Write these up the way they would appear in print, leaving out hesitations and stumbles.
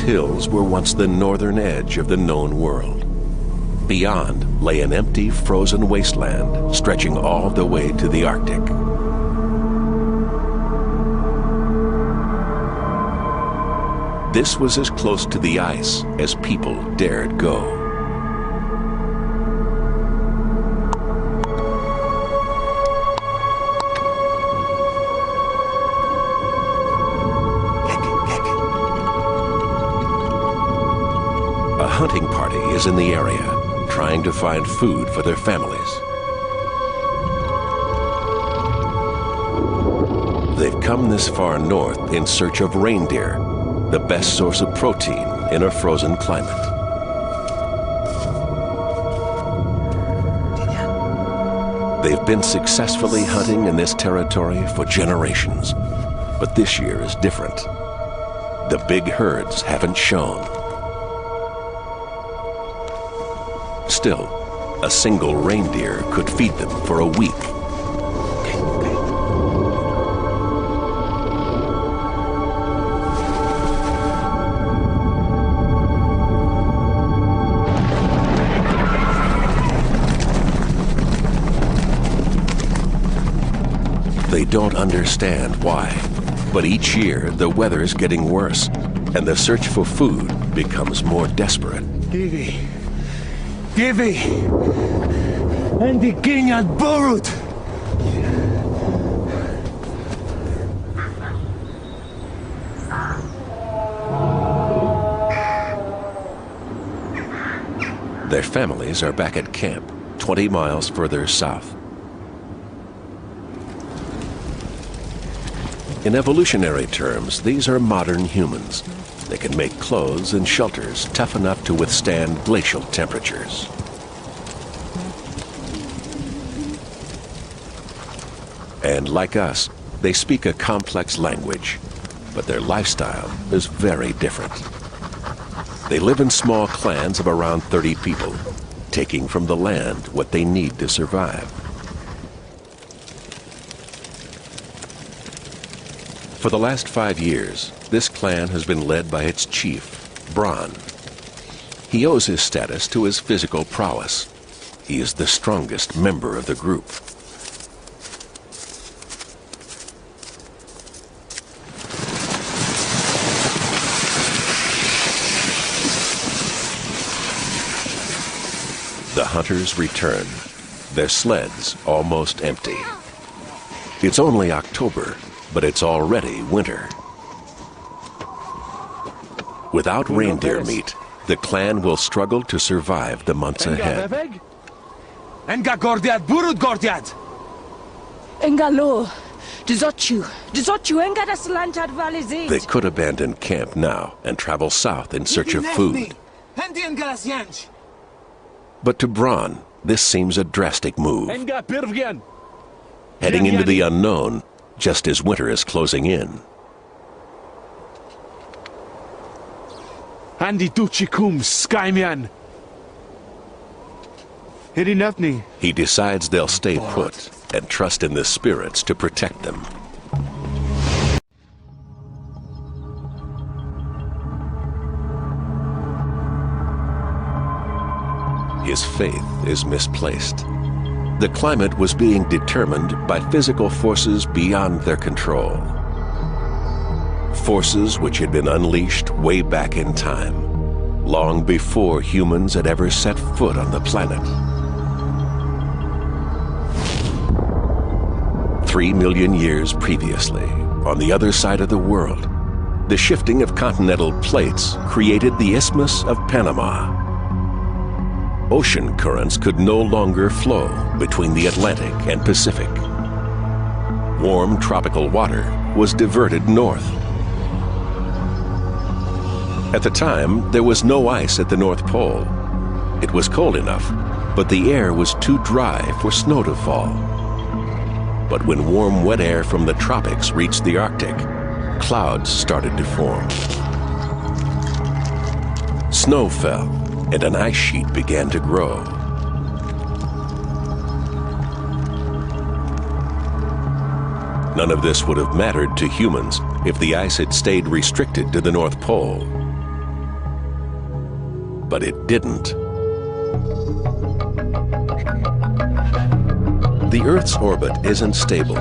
hills were once the northern edge of the known world. Beyond lay an empty, frozen wasteland stretching all the way to the Arctic. This was as close to the ice as people dared go. A hunting party is in the area, trying to find food for their families. They've come this far north in search of reindeer, the best source of protein in a frozen climate. They've been successfully hunting in this territory for generations, but this year is different. The big herds haven't shown. Still, a single reindeer could feed them for a week. They don't understand why, but each year the weather's getting worse, and the search for food becomes more desperate. Givi! And the king had borrowed! Their families are back at camp, 20 miles further south. In evolutionary terms, these are modern humans. They can make clothes and shelters tough enough to withstand glacial temperatures. And like us, they speak a complex language, but their lifestyle is very different. They live in small clans of around 30 people, taking from the land what they need to survive. For the last 5 years, this clan has been led by its chief, Bron. He owes his status to his physical prowess. He is the strongest member of the group. The hunters return, their sleds almost empty. It's only October, but it's already winter. Without reindeer meat, the clan will struggle to survive the months ahead. Enga gordiad burud gordiad! Engalo, Dizochu enga das Landad Valizid. They could abandon camp now and travel south in search of food. But to Bron, this seems a drastic move. Heading into the unknown, just as winter is closing in. Andi Duchikum Skymian. He decides they'll stay put and trust in the spirits to protect them. His faith is misplaced. The climate was being determined by physical forces beyond their control. Forces which had been unleashed way back in time, long before humans had ever set foot on the planet. 3 million years previously, on the other side of the world, the shifting of continental plates created the Isthmus of Panama. Ocean currents could no longer flow between the Atlantic and Pacific. Warm tropical water was diverted north. At the time, there was no ice at the North Pole. It was cold enough, but the air was too dry for snow to fall. But when warm, wet air from the tropics reached the Arctic, clouds started to form. Snow fell, and an ice sheet began to grow. None of this would have mattered to humans if the ice had stayed restricted to the North Pole. but it didn't. The Earth's orbit isn't stable.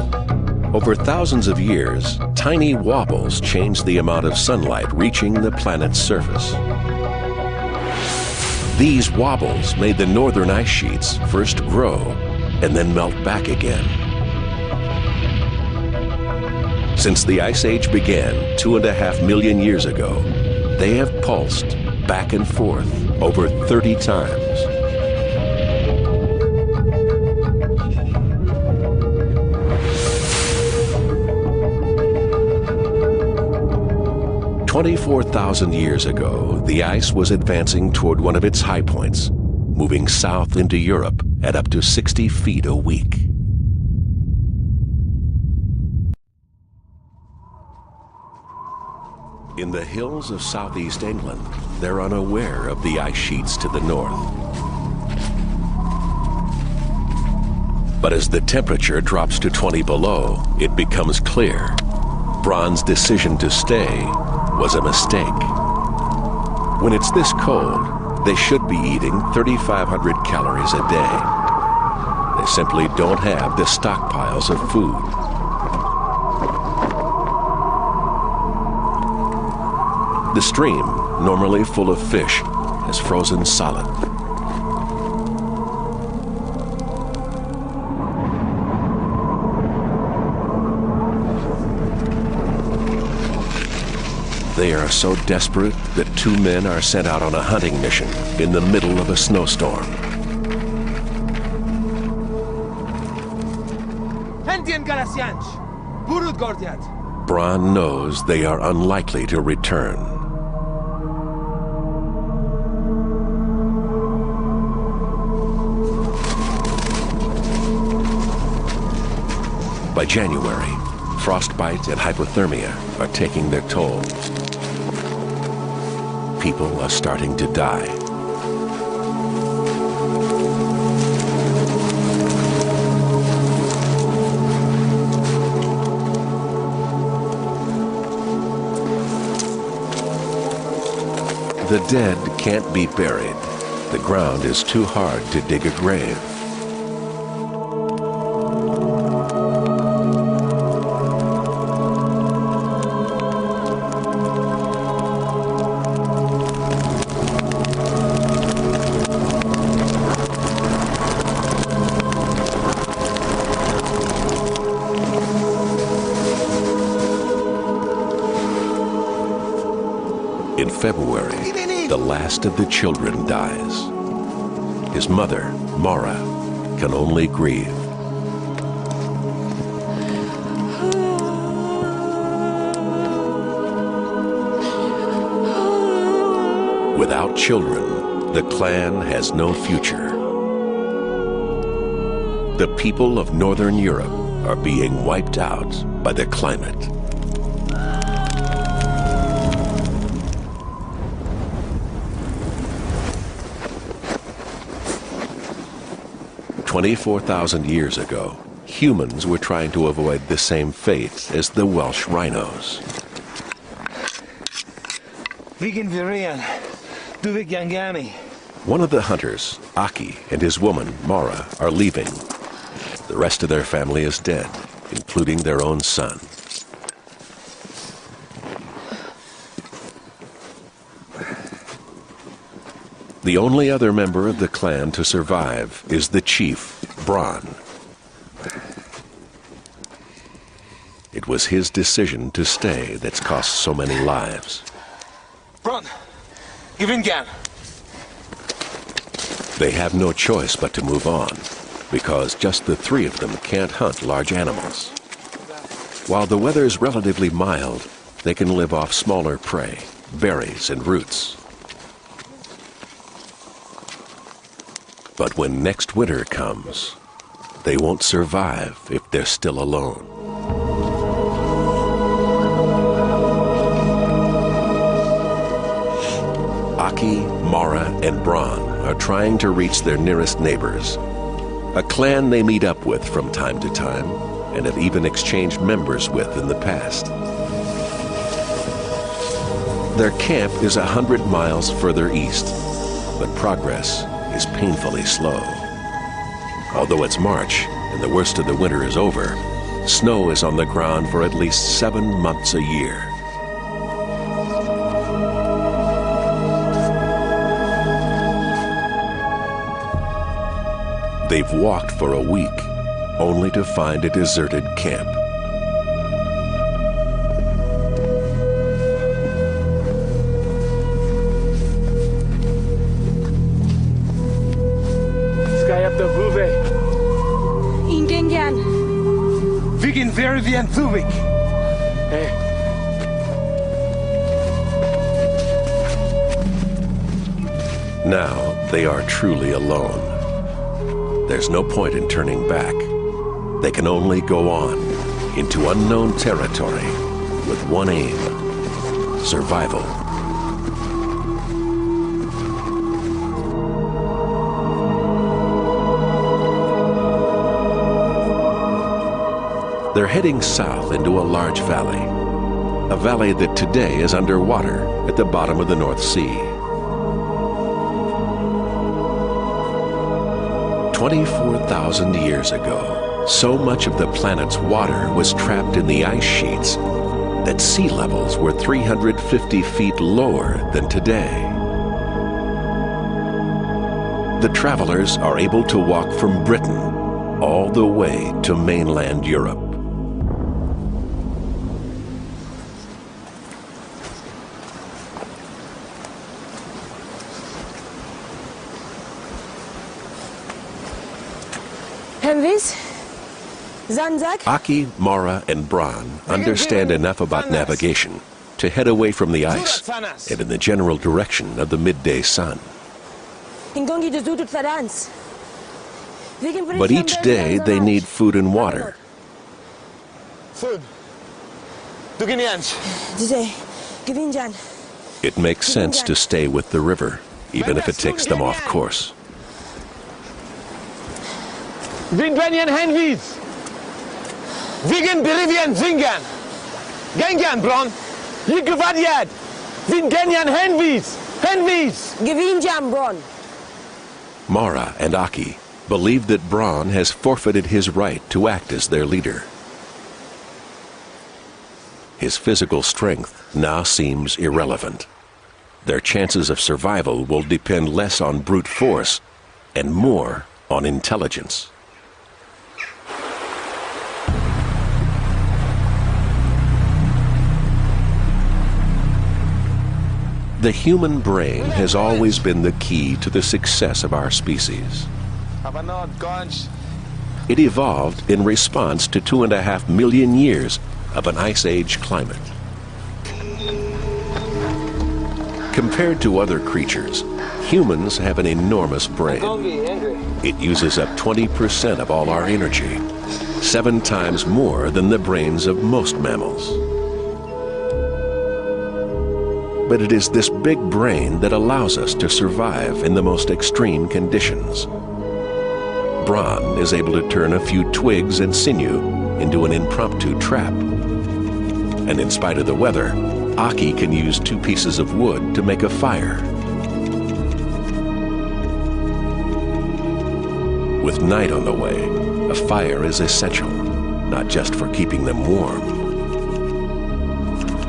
Over thousands of years, tiny wobbles changed the amount of sunlight reaching the planet's surface. These wobbles made the northern ice sheets first grow and then melt back again. Since the Ice Age began 2.5 million years ago, they have pulsed back and forth over 30 times. "24,000 years ago, the ice was advancing toward one of its high points, moving south into Europe at up to 60 feet a week. In the hills of southeast England, they're unaware of the ice sheets to the north. But as the temperature drops to 20 below, it becomes clear Braun's decision to stay was a mistake. When it's this cold, they should be eating 3,500 calories a day. They simply don't have the stockpiles of food. The stream, normally full of fish, has frozen solid. They are so desperate that 2 men are sent out on a hunting mission in the middle of a snowstorm. Braun knows they are unlikely to return. By January, frostbite and hypothermia are taking their toll. People are starting to die. The dead can't be buried. The ground is too hard to dig a grave. In February, the last of the children dies. His mother, Mara, can only grieve. Without children, the clan has no future. The people of Northern Europe are being wiped out by the climate. 24,000 years ago, humans were trying to avoid the same fate as the Welsh rhinos. One of the hunters, Aki, and his woman, Mara, are leaving. The rest of their family is dead, including their own son. The only other member of the clan to survive is the chief, Braun. It was his decision to stay that's cost so many lives. Braun, give in again. They have no choice but to move on, because just the 3 of them can't hunt large animals. While the weather's relatively mild, they can live off smaller prey, berries and roots. But when next winter comes, they won't survive if they're still alone. Aki, Mara, and Braun are trying to reach their nearest neighbors, a clan they meet up with from time to time and have even exchanged members with in the past. Their camp is 100 miles further east, but progress is painfully slow. Although it's March and the worst of the winter is over, snow is on the ground for at least 7 months a year. They've walked for a week, only to find a deserted camp. Moravia and Zurich. Now they are truly alone. There's no point in turning back. They can only go on into unknown territory with one aim: survival. They're heading south into a large valley. A valley that today is underwater at the bottom of the North Sea. 24,000 years ago, so much of the planet's water was trapped in the ice sheets that sea levels were 350 feet lower than today. The travelers are able to walk from Britain all the way to mainland Europe. Aki, Mara, and Bron understand enough about navigation to head away from the ice and in the general direction of the midday sun. But each day they need food and water. It makes sense to stay with the river, even if it takes them off course. Vegan Berivian Zingan. Gengan Bron. Yigvadiad. Zingenian Henvis. Henvis. Gavinjam Bron. Mara and Aki believe that Bron has forfeited his right to act as their leader. His physical strength now seems irrelevant. Their chances of survival will depend less on brute force and more on intelligence. The human brain has always been the key to the success of our species. It evolved in response to 2.5 million years of an ice age climate. Compared to other creatures, humans have an enormous brain. It uses up 20% of all our energy, 7 times more than the brains of most mammals. But it is this big brain that allows us to survive in the most extreme conditions. Bron is able to turn a few twigs and sinew into an impromptu trap. And in spite of the weather, Aki can use 2 pieces of wood to make a fire. With night on the way, a fire is essential, not just for keeping them warm.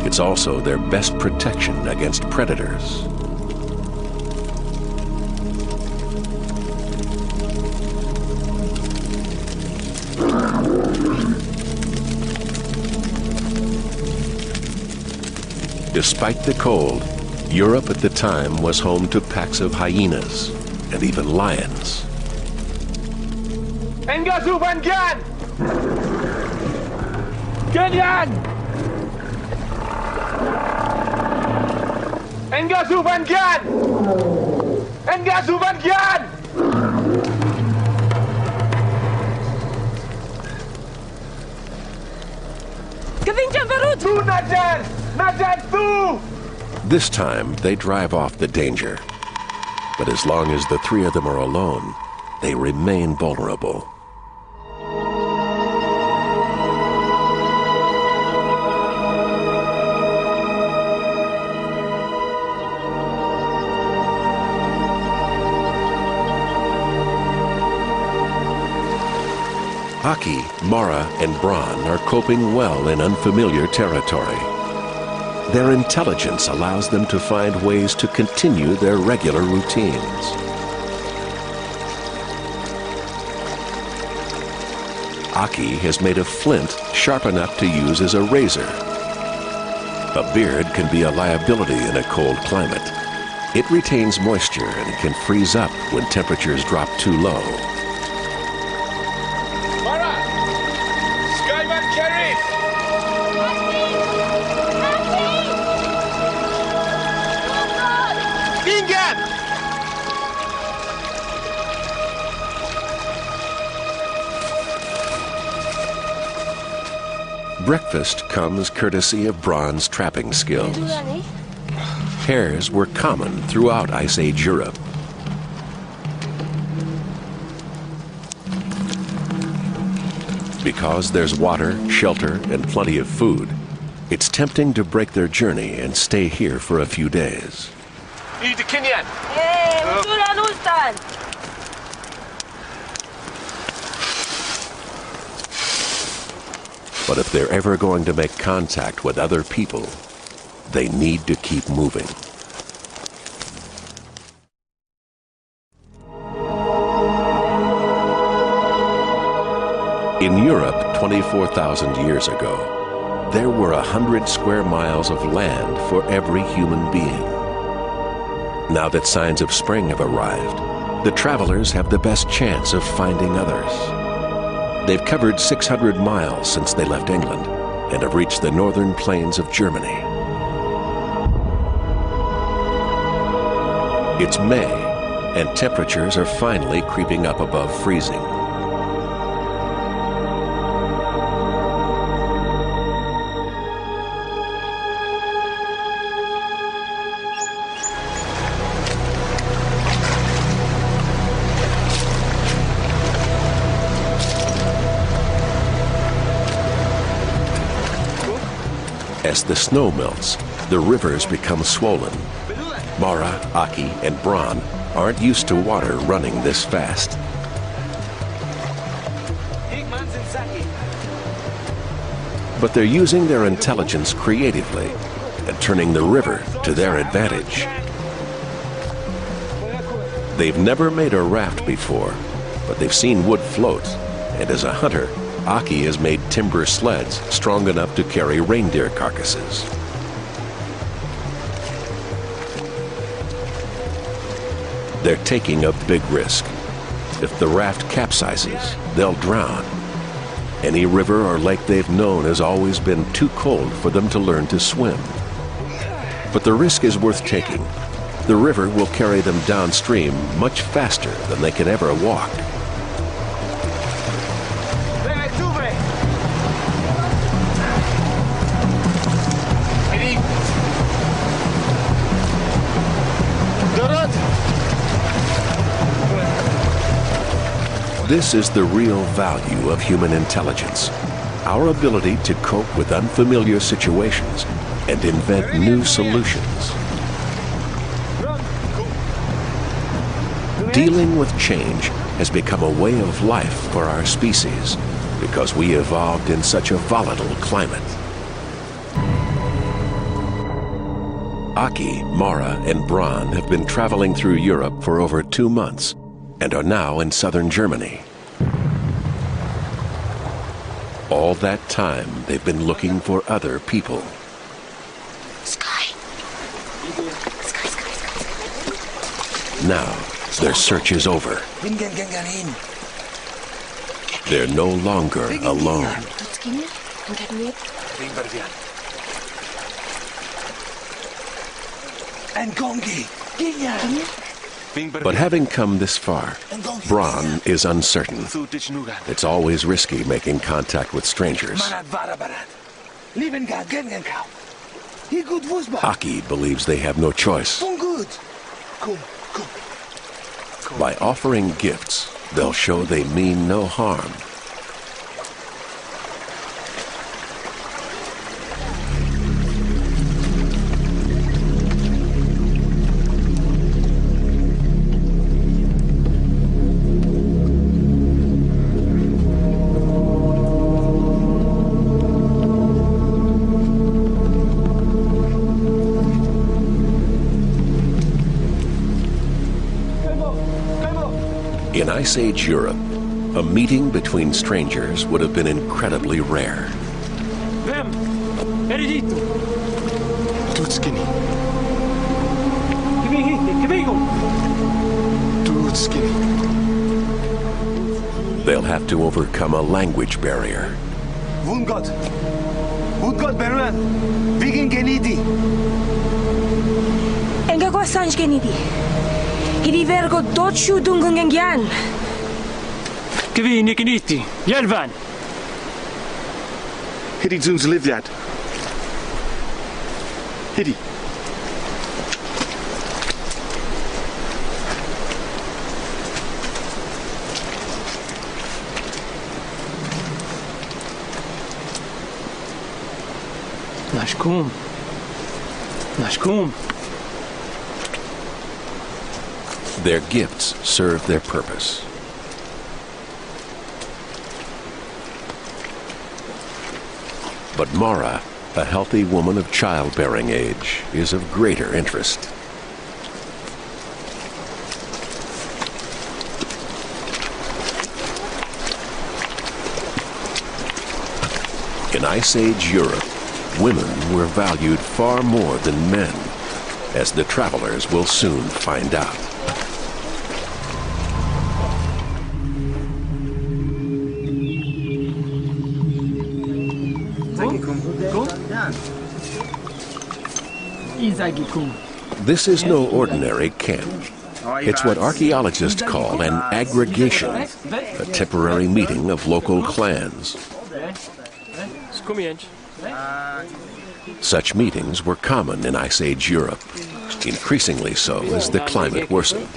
It's also their best protection against predators. Despite the cold, Europe at the time was home to packs of hyenas and even lions. This time, they drive off the danger. But as long as the 3 of them are alone, they remain vulnerable. Aki, Mara, and Bron are coping well in unfamiliar territory. Their intelligence allows them to find ways to continue their regular routines. Aki has made a flint sharp enough to use as a razor. A beard can be a liability in a cold climate. It retains moisture and can freeze up when temperatures drop too low. Mara! Skyman carry! Ingen! Breakfast comes courtesy of Bron's trapping skills. Hares were common throughout Ice Age Europe. Because there's water, shelter, and plenty of food, it's tempting to break their journey and stay here for a few days. Eat the Kenyan! But if they're ever going to make contact with other people, they need to keep moving. In Europe 24,000 years ago, there were 100 square miles of land for every human being. Now that signs of spring have arrived, the travelers have the best chance of finding others. They've covered 600 miles since they left England and have reached the northern plains of Germany. It's May, and temperatures are finally creeping up above freezing. As the snow melts, the rivers become swollen. Mara, Aki, and Bron aren't used to water running this fast. But they're using their intelligence creatively and turning the river to their advantage. They've never made a raft before, but they've seen wood float, and as a hunter, Aki has made timber sleds strong enough to carry reindeer carcasses. They're taking a big risk. If the raft capsizes, they'll drown. Any river or lake they've known has always been too cold for them to learn to swim. But the risk is worth taking. The river will carry them downstream much faster than they can ever walk. This is the real value of human intelligence, our ability to cope with unfamiliar situations and invent new solutions. Dealing with change has become a way of life for our species because we evolved in such a volatile climate. Aki, Mara, and Bron have been traveling through Europe for over 2 months and are now in southern Germany. All that time, they've been looking for other people. Sky. Now, their search is over. They're no longer alone. But having come this far, Bron is uncertain. It's always risky making contact with strangers. Aki believes they have no choice. By offering gifts, they'll show they mean no harm. In Ice Age Europe, a meeting between strangers would have been incredibly rare. Vem! Eredito! Tutskini. Kivigo! Tutskini. They'll have to overcome a language barrier. Wungod! Wungod Beruan! Vigin Genidi! Engagwa Sanj Genidi. Hidi vergo dochu dungungengyan. Kivi Nikiniti! Yelvan! Hidi Zuns Livyad. Hidi. Nashkum! Nashkum! Their gifts serve their purpose. But Mara, a healthy woman of childbearing age, is of greater interest. In Ice Age Europe, women were valued far more than men, as the travelers will soon find out. This is no ordinary camp. It's what archaeologists call an aggregation, a temporary meeting of local clans. Such meetings were common in Ice Age Europe, increasingly so as the climate worsened.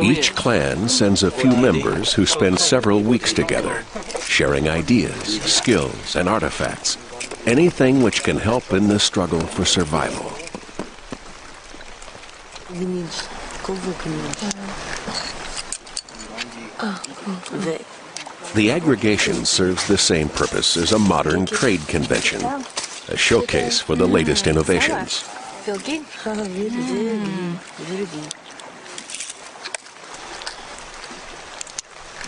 Each clan sends a few members who spend several weeks together, sharing ideas, skills, and artifacts, anything which can help in the struggle for survival. The aggregation serves the same purpose as a modern trade convention, a showcase for the latest innovations.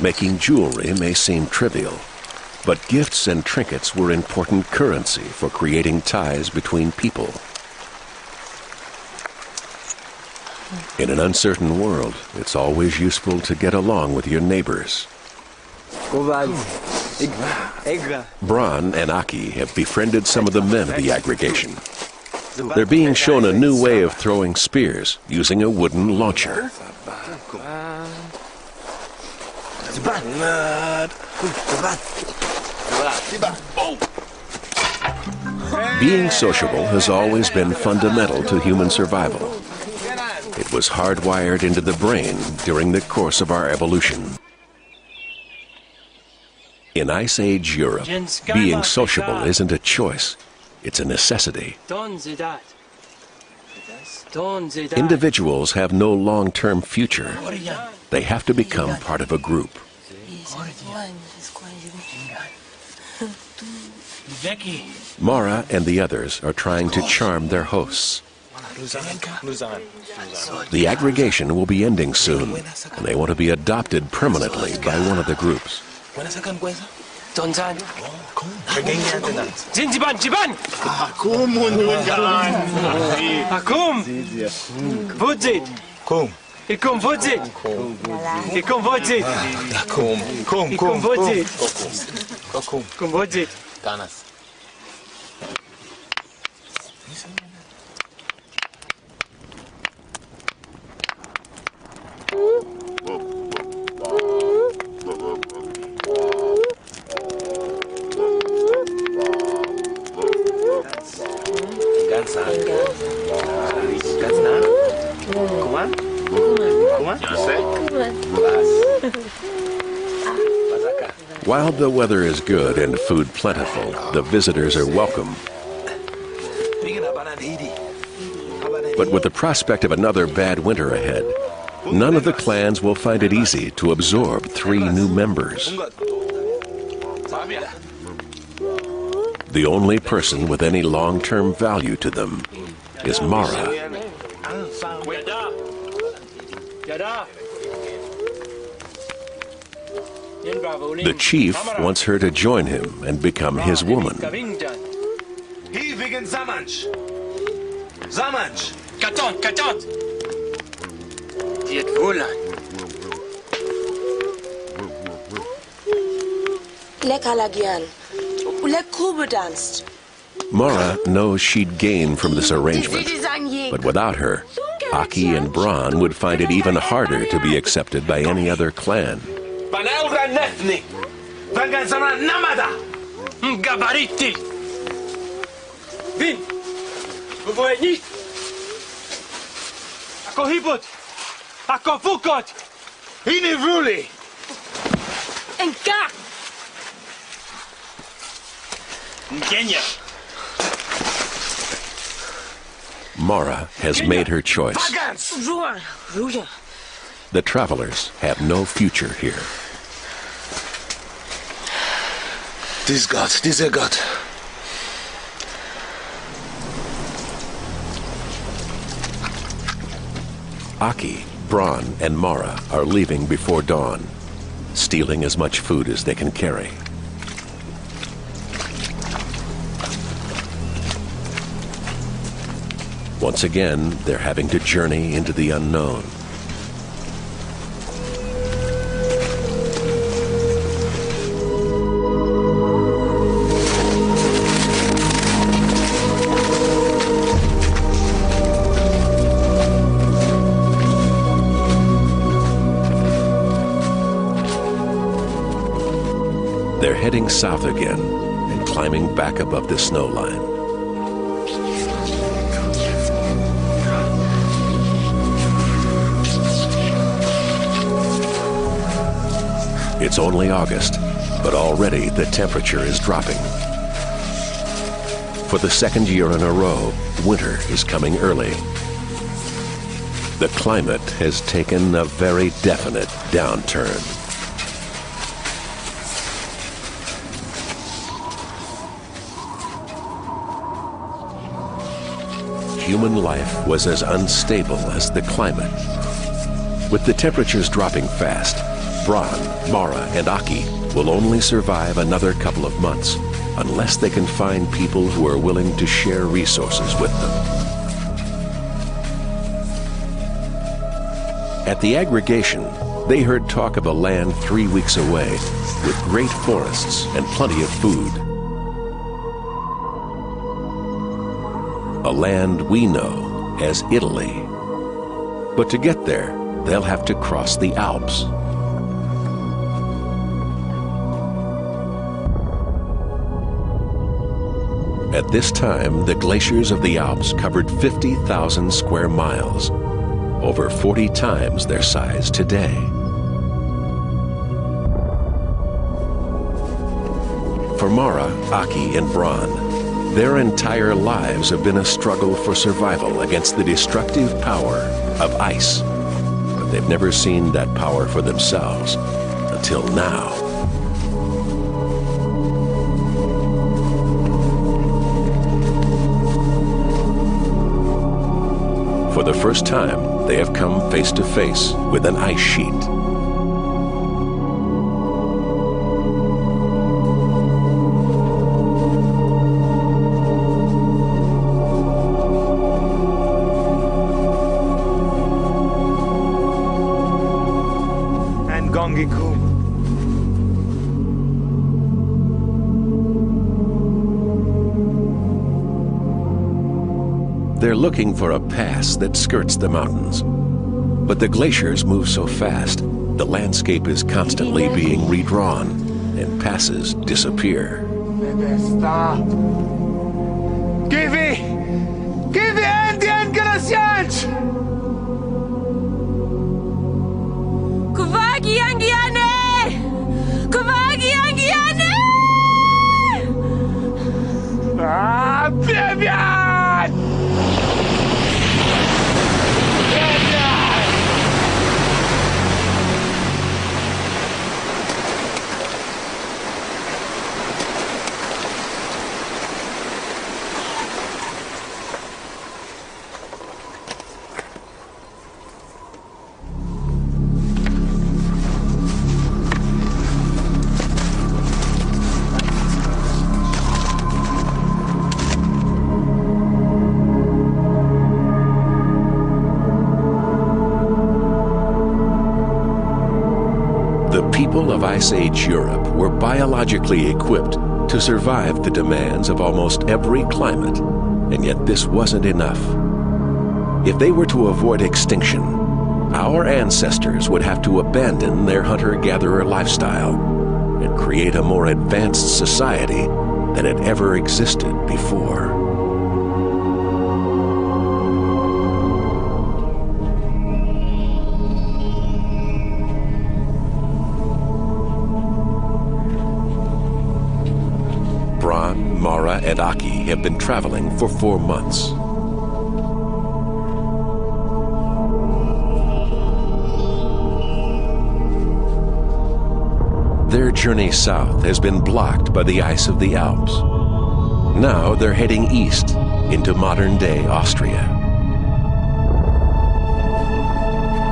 Making jewelry may seem trivial, but gifts and trinkets were important currency for creating ties between people. In an uncertain world, it's always useful to get along with your neighbors. Bron and Aki have befriended some of the men of the aggregation. They're being shown a new way of throwing spears using a wooden launcher. Being sociable has always been fundamental to human survival. It was hardwired into the brain during the course of our evolution. In Ice Age Europe, being sociable isn't a choice, it's a necessity. Individuals have no long-term future. They have to become part of a group. Mara and the others are trying to charm their hosts. The aggregation will be ending soon, and they want to be adopted permanently by one of the groups. While the weather is good and food plentiful, the visitors are welcome. But with the prospect of another bad winter ahead, none of the clans will find it easy to absorb 3 new members. The only person with any long-term value to them is Mara. The chief wants her to join him and become his woman. Mara knows she'd gain from this arrangement, but without her, Aki and Bron would find it even harder to be accepted by any other clan. Gabariti! Vin! Vuvoenit! Ako hibot! Ako fukot! Ini ruli! Enka! Kenya! Mara has made her choice. The travelers have no future here. Dieser Gott. Aki, Bron, and Mara are leaving before dawn, stealing as much food as they can carry. Once again, they're having to journey into the unknown. They're heading south again and climbing back above the snow line. It's only August, but already the temperature is dropping. For the second year in a row, winter is coming early. The climate has taken a very definite downturn. Human life was as unstable as the climate. With the temperatures dropping fast, Bron, Mara, and Aki will only survive another couple of months unless they can find people who are willing to share resources with them. At the aggregation, they heard talk of a land 3 weeks away with great forests and plenty of food. A land we know as Italy. But to get there, they'll have to cross the Alps. At this time, the glaciers of the Alps covered 50,000 square miles, over 40 times their size today. For Mara, Aki, and Bron, their entire lives have been a struggle for survival against the destructive power of ice. But they've never seen that power for themselves until now. For the first time, they have come face to face with an ice sheet. And Gongiku. They're looking for a pass that skirts the mountains. But the glaciers move so fast, the landscape is constantly being redrawn, and passes disappear. Kiwi! Kiwi Andian Gracians! Kuvagi Angiane! Kuvagi Angiane! Ah, Bibian! people of Ice Age Europe were biologically equipped to survive the demands of almost every climate, and yet this wasn't enough. If they were to avoid extinction, our ancestors would have to abandon their hunter-gatherer lifestyle and create a more advanced society than had ever existed before. Bron, Mara, and Aki have been traveling for 4 months. Their journey south has been blocked by the ice of the Alps. Now they're heading east into modern-day Austria.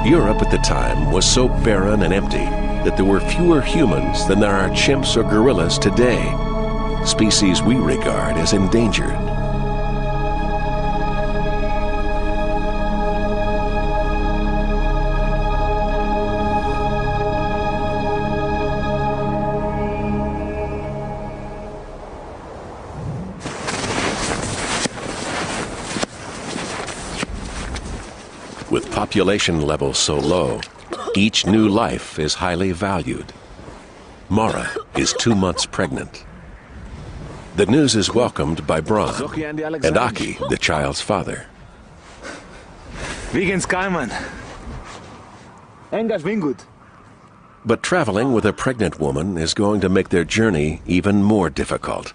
Europe at the time was so barren and empty that there were fewer humans than there are chimps or gorillas today, species we regard as endangered. With population levels so low, each new life is highly valued. Mara is 2 months pregnant. The news is welcomed by Bron and Aki, the child's father. Vegan Skyman. Enga's been good. But traveling with a pregnant woman is going to make their journey even more difficult.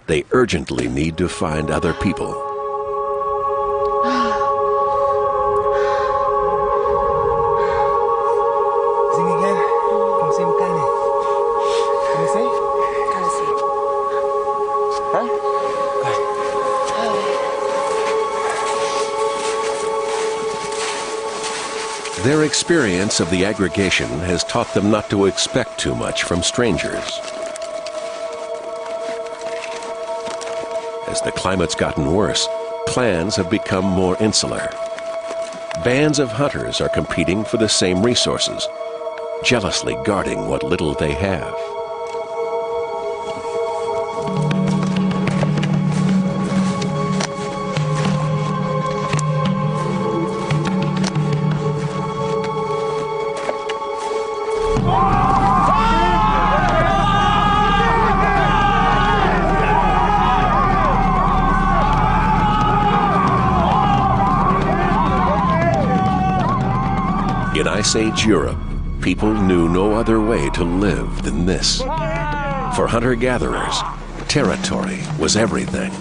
They urgently need to find other people. Sing again. Come sing kali. Can you say? Huh? Their experience of the aggregation has taught them not to expect too much from strangers. As the climate's gotten worse, clans have become more insular. Bands of hunters are competing for the same resources, jealously guarding what little they have. In Ice Age Europe, people knew no other way to live than this. For hunter-gatherers, territory was everything.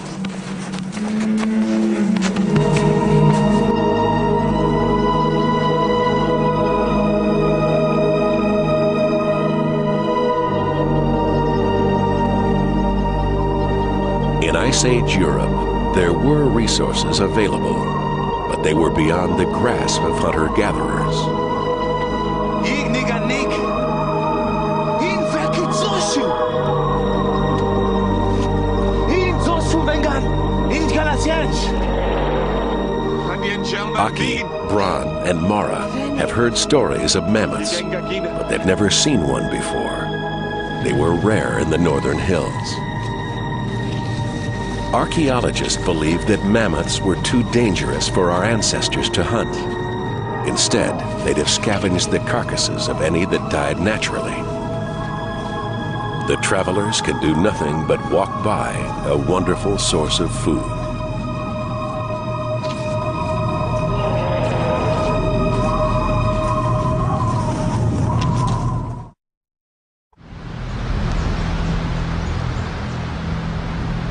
In Ice Age Europe, there were resources available, but they were beyond the grasp of hunter-gatherers. Aki, Bron, and Mara have heard stories of mammoths, but they've never seen one before. They were rare in the northern hills. Archaeologists believe that mammoths were too dangerous for our ancestors to hunt. Instead, they'd have scavenged the carcasses of any that died naturally. The travelers can do nothing but walk by a wonderful source of food.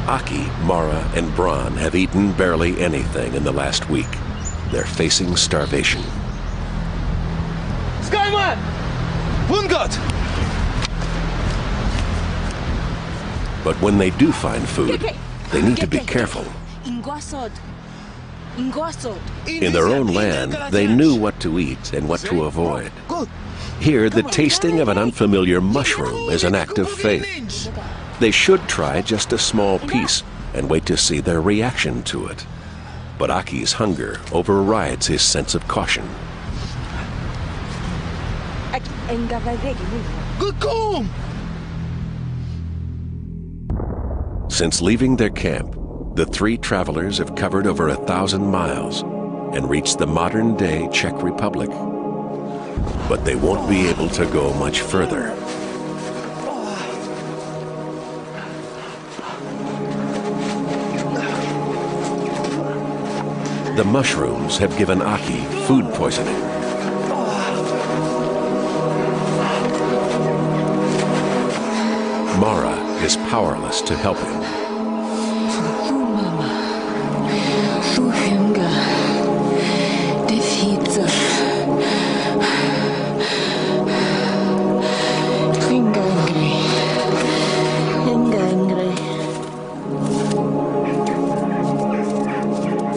Aki, Mara, and Bron have eaten barely anything in the last week. They're facing starvation. Skyman! Wundgott! But when they do find food, they need to be careful. In their own land, they knew what to eat and what to avoid. Here, the tasting of an unfamiliar mushroom is an act of faith. They should try just a small piece and wait to see their reaction to it. But Aki's hunger overrides his sense of caution. Since leaving their camp, the three travelers have covered over 1,000 miles and reached the modern-day Czech Republic. But they won't be able to go much further. The mushrooms have given Aki food poisoning. Mara is powerless to help him.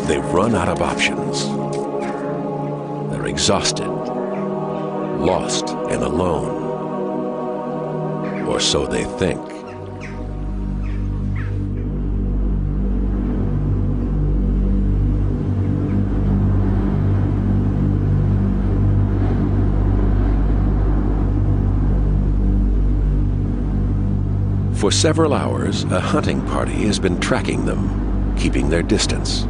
They've run out of options. They're exhausted, lost and alone. Or so they think. For several hours, a hunting party has been tracking them, keeping their distance.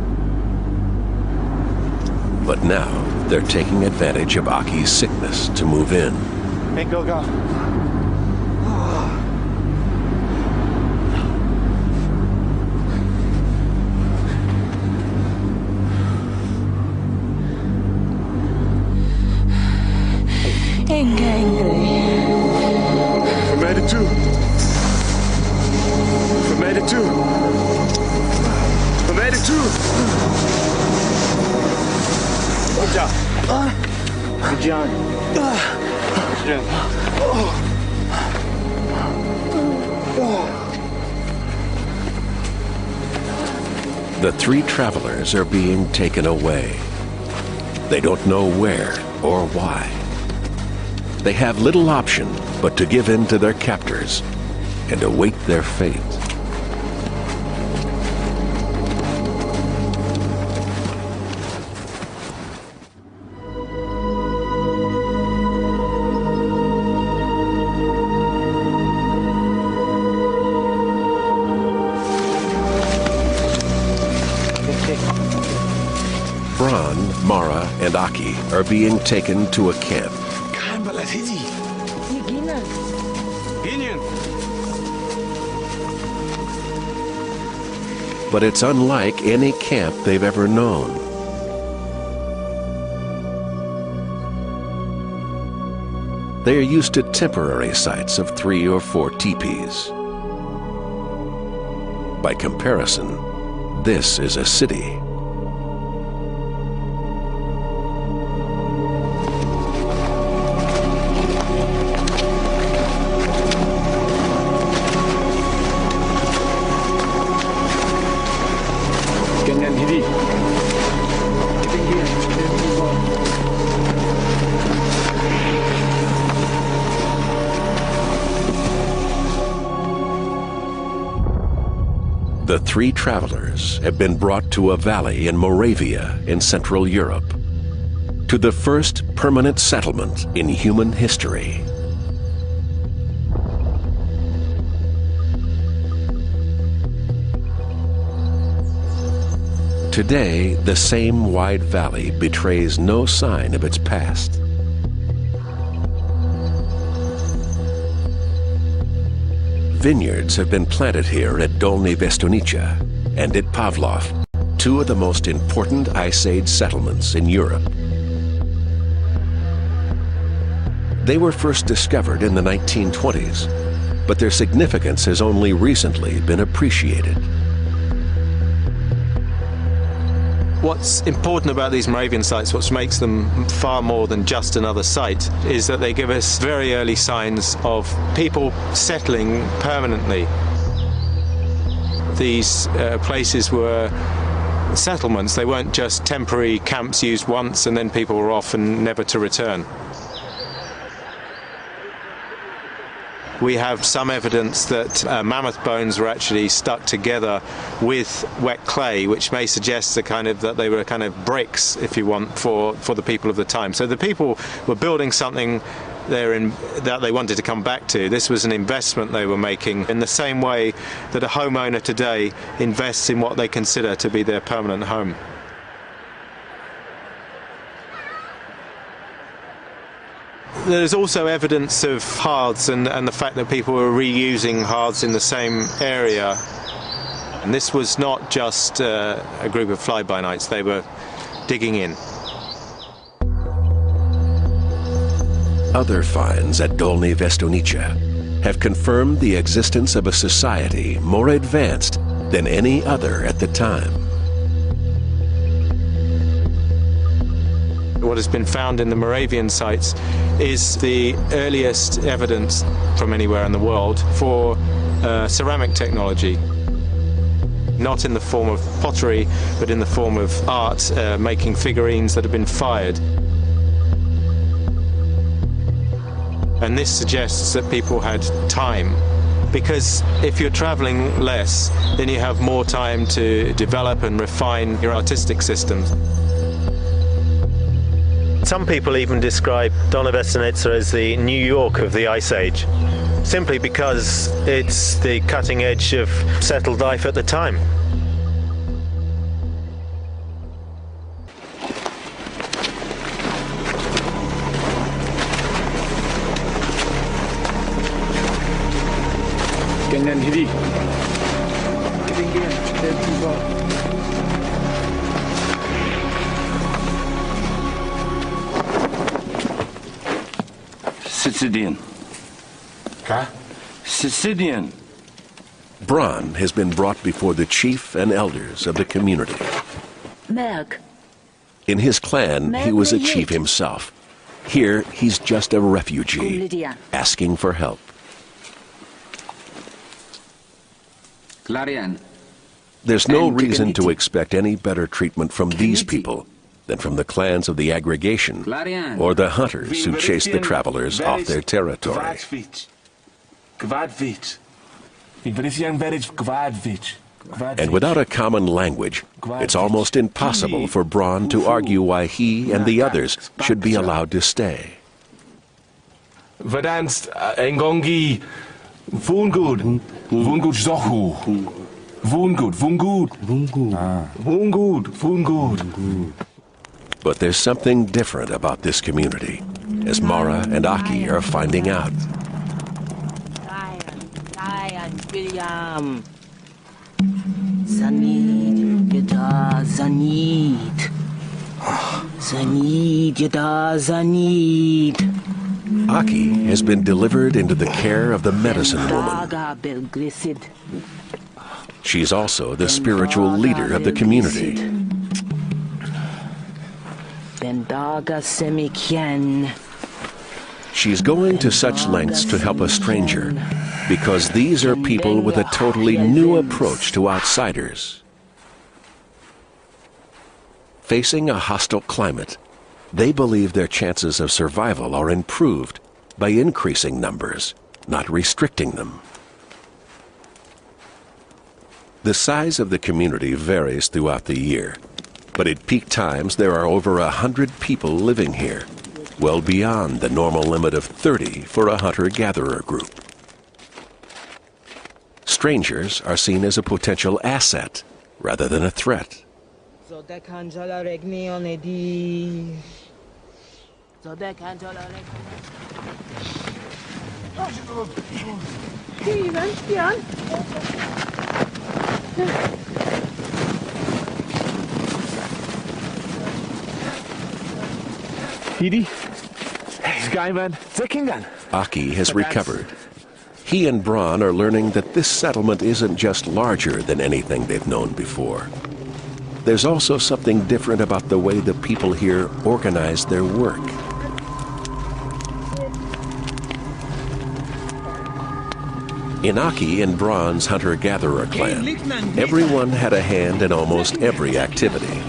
But now, they're taking advantage of Aki's sickness to move in. Hey, go. Good job. The three travelers are being taken away. They don't know where or why. They have little option but to give in to their captors and await their fate. Mara and Aki are being taken to a camp. But it's unlike any camp they've ever known. They are used to temporary sites of 3 or 4 teepees. By comparison, this is a city. The three travelers have been brought to a valley in Moravia in Central Europe, to the first permanent settlement in human history. Today, the same wide valley betrays no sign of its past. Vineyards have been planted here at Dolní Věstonice and at Pavlov, 2 of the most important Ice Age settlements in Europe. They were first discovered in the 1920s, but their significance has only recently been appreciated. What's important about these Moravian sites, what makes them far more than just another site, is that they give us very early signs of people settling permanently. These places were settlements. They weren't just temporary camps used once and then people were off and never to return. We have some evidence that mammoth bones were actually stuck together with wet clay, which may suggest that they were kind of bricks, if you want, for the people of the time. So the people were building something that they wanted to come back to. This was an investment they were making in the same way that a homeowner today invests in what they consider to be their permanent home. There's also evidence of hearths and the fact that people were reusing hearths in the same area. And this was not just a group of fly-by-nights, they were digging in. Other finds at Dolní Věstonice have confirmed the existence of a society more advanced than any other at the time. What has been found in the Moravian sites is the earliest evidence from anywhere in the world for ceramic technology. Not in the form of pottery, but in the form of art, making figurines that have been fired. And this suggests that people had time, because if you're traveling less, then you have more time to develop and refine your artistic systems. Some people even describe Dolní Věstonice as the New York of the Ice Age, simply because it's the cutting edge of settled life at the time. Ketinggian sini. Ketinggian dari bawah. Sicilian. Kah? Sicilian. Bron has been brought before the chief and elders of the community. Merk. In his clan, he was a chief himself. Here, he's just a refugee, asking for help. Clarian. There's no reason to expect any better treatment from these people than from the clans of the Aurignacian or the hunters who chase the travelers off their territory. And without a common language, it's almost impossible for Bron to argue why he and the others should be allowed to stay. Verdanst engongi Woongud. Woongud zohu. Woongud. Woongud. Woongud. Woongud. But there's something different about this community, as Mara and Aki are finding out. William. Zanid, yada, zanid. Zanid, yada, zanid. Aki has been delivered into the care of the medicine woman. She's also the spiritual leader of the community. She's going to such lengths to help a stranger because these are people with a totally new approach to outsiders. Facing a hostile climate, they believe their chances of survival are improved by increasing numbers, not restricting them. The size of the community varies throughout the year, but at peak times there are over 100 people living here, well beyond the normal limit of 30 for a hunter-gatherer group. Strangers are seen as a potential asset rather than a threat. Aki has recovered. He and Bron are learning that this settlement isn't just larger than anything they've known before. There's also something different about the way the people here organize their work. In Aki and Bron's hunter-gatherer clan, everyone had a hand in almost every activity.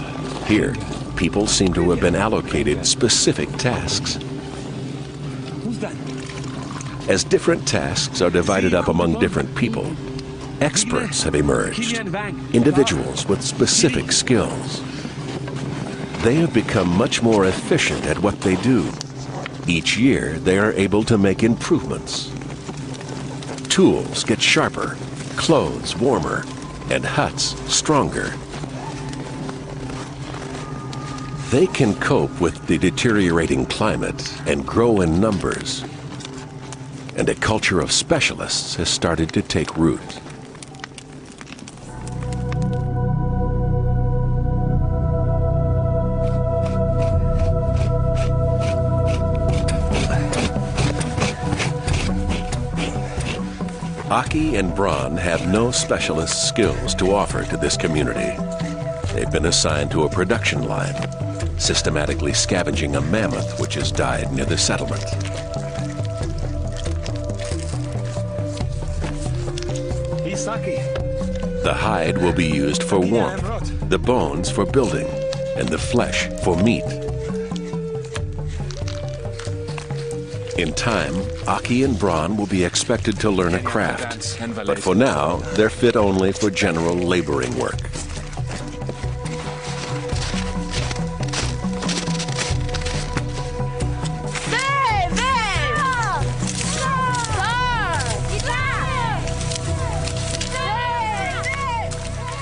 Here, people seem to have been allocated specific tasks. As different tasks are divided up among different people, experts have emerged, individuals with specific skills. They have become much more efficient at what they do, Each year, they are able to make improvements. Tools get sharper, clothes warmer, and huts stronger. They can cope with the deteriorating climate and grow in numbers. And a culture of specialists has started to take root. Aki and Bron have no specialist skills to offer to this community. They've been assigned to a production line, systematically scavenging a mammoth which has died near the settlement. The hide will be used for warmth, the bones for building, and the flesh for meat. In time, Aki and Bron will be expected to learn a craft, but for now, they're fit only for general laboring work.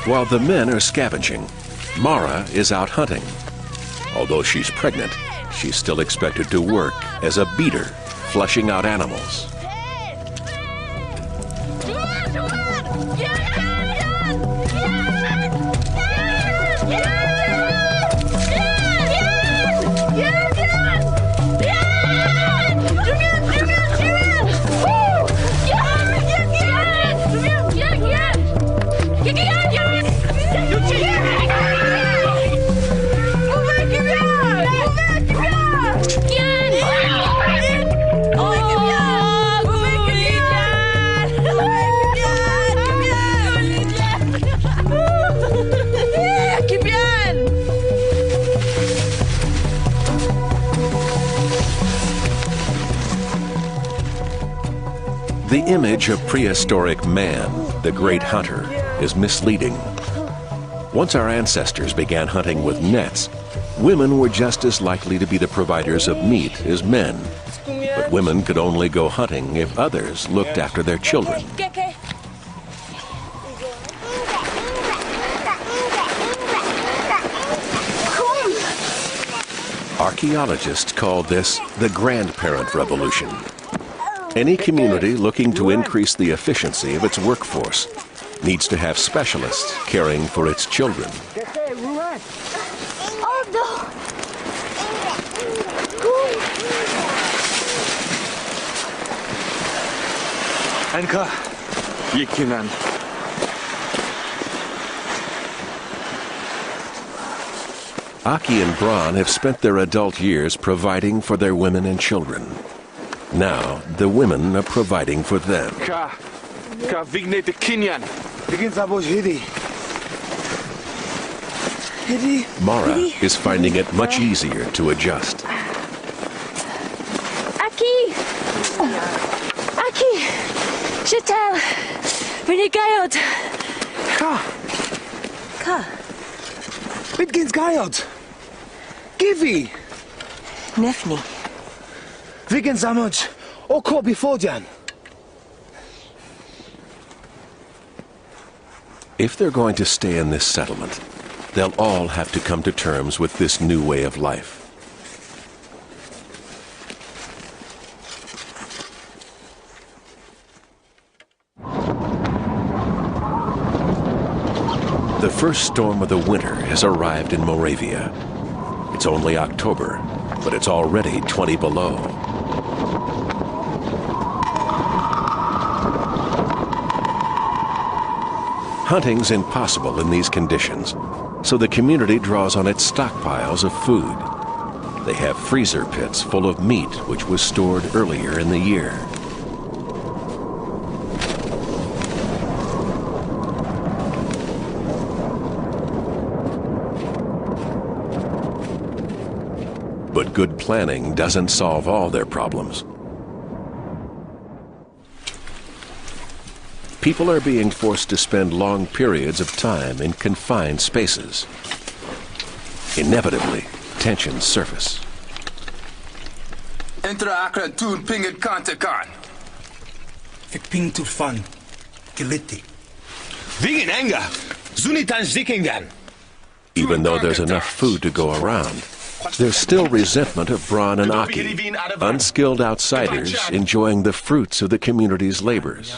While the men are scavenging, Mara is out hunting. Although she's pregnant, she's still expected to work as a beater, fleshing out animals. The image of prehistoric man, the great hunter, is misleading. Once our ancestors began hunting with nets, women were just as likely to be the providers of meat as men. But women could only go hunting if others looked after their children. Archaeologists call this the grandparent revolution. Any community looking to increase the efficiency of its workforce needs to have specialists caring for its children. Anka, Yikinan. Aki and Bron have spent their adult years providing for their women and children. Now, the women are providing for them. Ka Vigne de Kinyan. Mara is finding it much easier to adjust. Aki! Aki! Shetel! Vinigayot! Ka! Bitgins Gayot! Givi! Nefni. Vigen Zamoj! Oko Bifodjan! If they're going to stay in this settlement, they'll all have to come to terms with this new way of life. The first storm of the winter has arrived in Moravia. It's only October, but it's already 20 below. Hunting's impossible in these conditions, so the community draws on its stockpiles of food. They have freezer pits full of meat which was stored earlier in the year. But good planning doesn't solve all their problems. People are being forced to spend long periods of time in confined spaces. Inevitably, tensions surface. Intra akra tun pinged kantakan. Ping to fun. Kiliti. Wegen Anger. Sunitan Zikingan. Even though there's enough food to go around, there's still resentment of Bron and Aki, unskilled outsiders enjoying the fruits of the community's labors.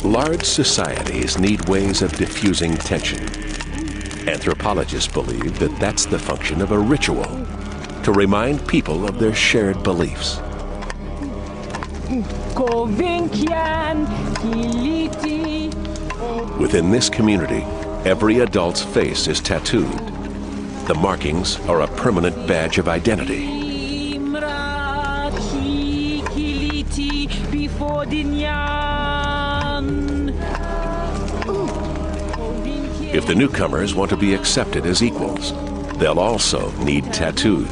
Large societies need ways of diffusing tension. Anthropologists believe that that's the function of a ritual, to remind people of their shared beliefs. Within this community, every adult's face is tattooed. The markings are a permanent badge of identity. If the newcomers want to be accepted as equals, they'll also need tattoos.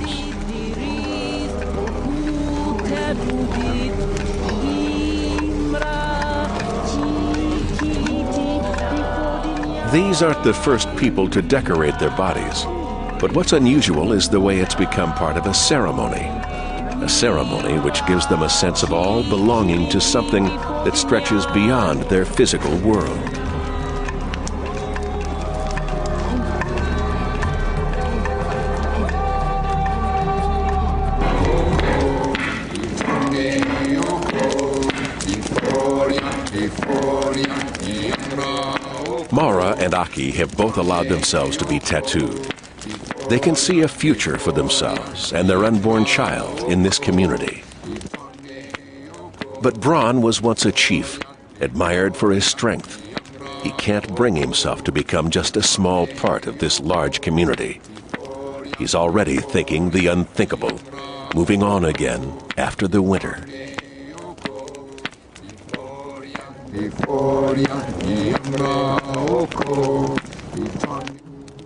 These aren't the first people to decorate their bodies, but what's unusual is the way it's become part of a ceremony which gives them a sense of all belonging to something that stretches beyond their physical world. Mara and Aki have both allowed themselves to be tattooed. They can see a future for themselves and their unborn child in this community. But Bron was once a chief, admired for his strength. He can't bring himself to become just a small part of this large community. He's already thinking the unthinkable, moving on again after the winter.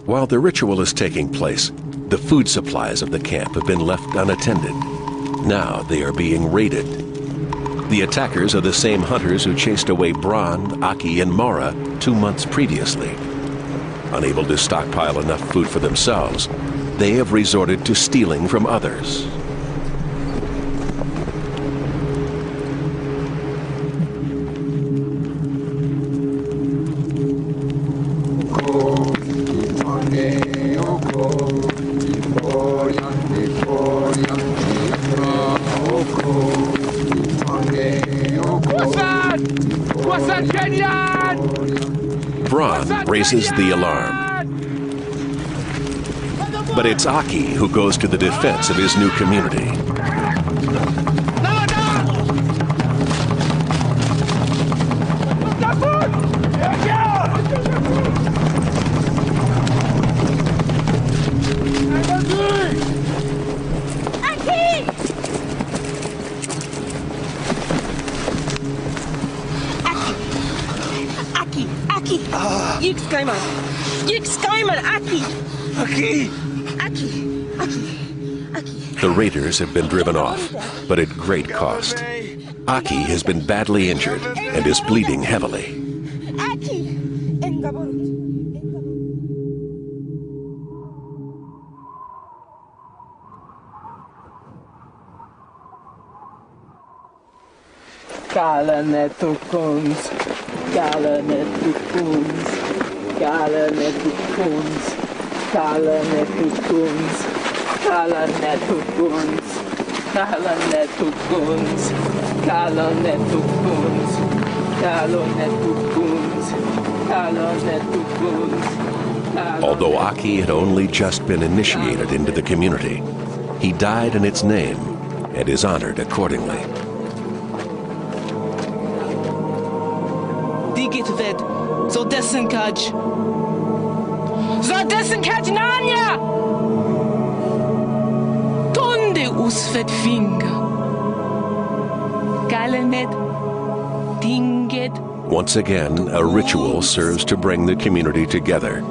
While the ritual is taking place, the food supplies of the camp have been left unattended. Now they are being raided. The attackers are the same hunters who chased away Bron, Aki, and Mara 2 months previously. Unable to stockpile enough food for themselves, they have resorted to stealing from others. Bron raises the alarm. But it's Aki who goes to the defense of his new community. The raiders have been driven off, but at great cost. Aki has been badly injured and is bleeding heavily. Although Aki had only just been initiated into the community, he died in its name and is honored accordingly. Digit ved, so dessen kaj. So dessen kaj nanya! Tonde usvet finger. Galenet, dinget. Once again, a ritual serves to bring the community together.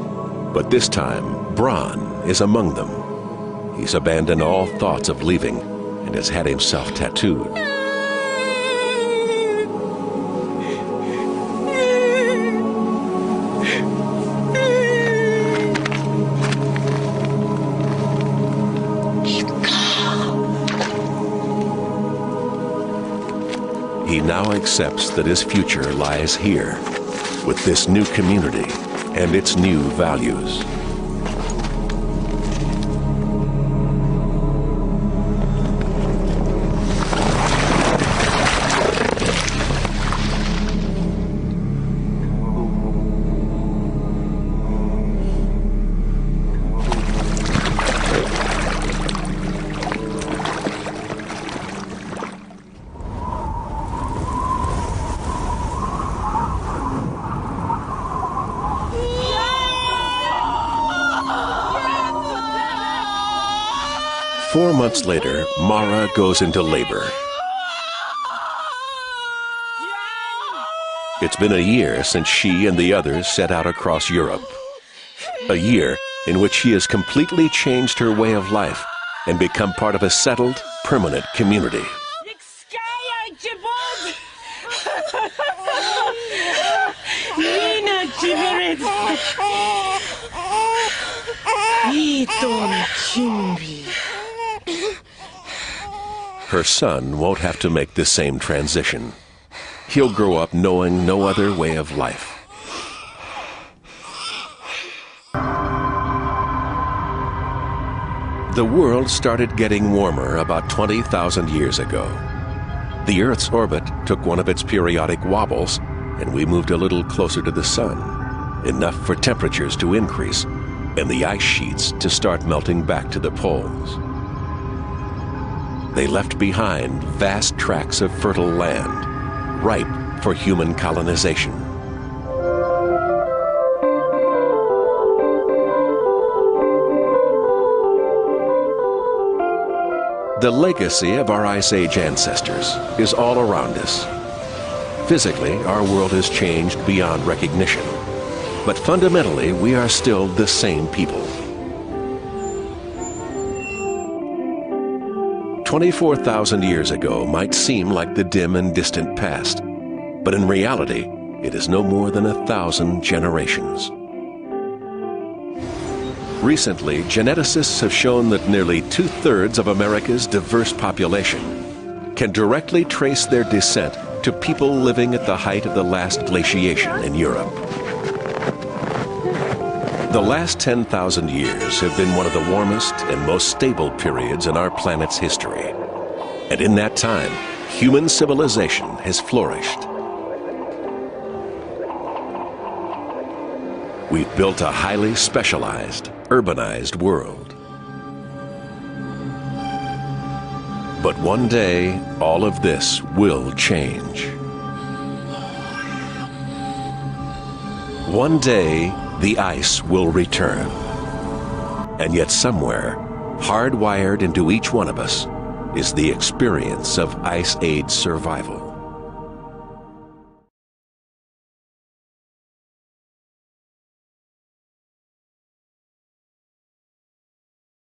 But this time, Bron is among them. He's abandoned all thoughts of leaving and has had himself tattooed. He now accepts that his future lies here, with this new community and its new values. Four months later, Mara goes into labor. It's been a year since she and the others set out across Europe. A year in which she has completely changed her way of life and become part of a settled, permanent community. Her son won't have to make the same transition. He'll grow up knowing no other way of life. The world started getting warmer about 20,000 years ago. The Earth's orbit took one of its periodic wobbles, and we moved a little closer to the sun, enough for temperatures to increase and the ice sheets to start melting back to the poles. They left behind vast tracts of fertile land, ripe for human colonization. The legacy of our Ice Age ancestors is all around us. Physically, our world has changed beyond recognition, but fundamentally, we are still the same people. 24,000 years ago might seem like the dim and distant past, but in reality, it is no more than 1,000 generations. Recently, geneticists have shown that nearly 2/3 of America's diverse population can directly trace their descent to people living at the height of the last glaciation in Europe. The last 10,000 years have been one of the warmest and most stable periods in our planet's history. And in that time, human civilization has flourished. We've built a highly specialized, urbanized world. But one day, all of this will change. One day, the ice will return. And yet somewhere, hardwired into each one of us, is the experience of Ice Age survival.